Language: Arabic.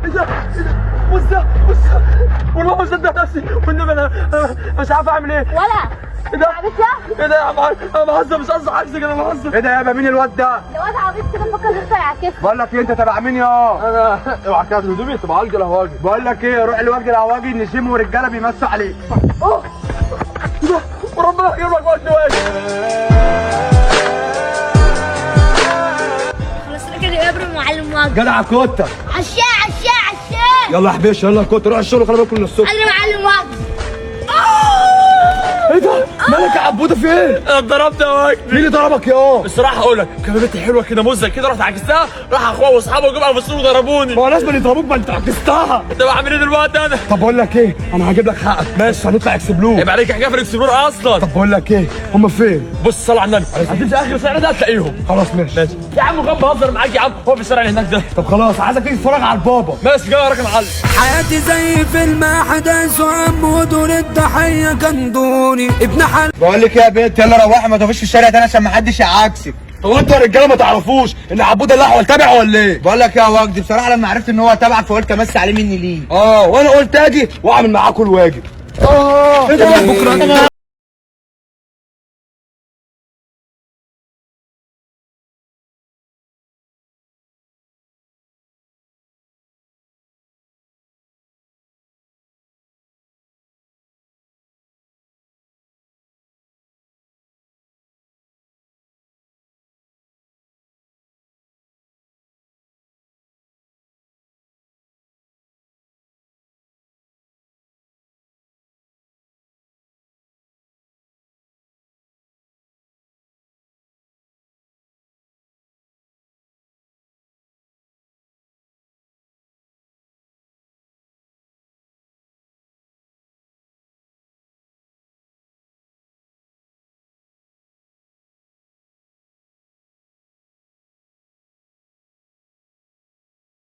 ده؟ بص ده والله ما صدق نفسي والنبي انا مش عارف اعمل ايه. ولا ايه ده؟ عبيط ده؟ ايه ده يا عم؟ انا بهزر مش قصدي عكسك، انا بهزر. ايه ده يابا؟ مين الواد ده؟ ده واد عبيط كده فكر لسه يعكسك. بقول لك ايه، انت تبع مين يا؟ انا اوعى كده هدومي تبع وجه الهواجي. بقول لك ايه، روح لوجه الهواجي نشم ورجاله بيمسوا عليك. اوه وربنا يجيب لك وجه خلاص كده يا ابرو معلم واجب. جدع كوتا. عشاء يلا يا حبيش يلا كوتا، روح الشغل خلي بالك من الصبح. انا معلم واجب. ايه ده؟ مالك يا عبوده في ايه؟ انا اتضربت يا وجدي. مين اللي ضربك يا؟ الصراحه هقول لك، كانت بنت حلوه كده مزه كده، رحت عكستها، راح اخوها واصحابه وجمعوا في السوق وضربوني. ما هو لازم يضربوك، ما انت عكستها. انت بعمل ايه دلوقتي انا؟ طب بقول لك ايه، انا هجيب لك حقك. ماشي هنطلع اكسبلور. يبقى عليك حاجه في الاكسبلور اصلا. طب بقول لك ايه، هم فين؟ بص صل على النبي، هتمشي اخر الشارع ده هتلاقيهم. خلاص ماشي يا عم، غاب بهزر معاك يا عم، هو في الشارع اللي هناك ده. طب خلاص عايزك تيجي تتفرج على البابا. ماشي جاي وراك يا معلم. حياتي زي فيلم احداث وعمود الضحيه كان دوني ابن حل. بقول لك يا بنت يلا روحي، ما تقفيش في الشارع تاني عشان ما حدش يعاكسك. هو انتوا يا رجاله ما تعرفوش ان عبود الاحول تابع ولا ايه؟ بقول لك يا وجدي بصراحه لما عرفت ان هو تابعك فقلت امسي عليه مني ليه. وانا قلت اجي واعمل معاكم الواجب. ايه ده بكره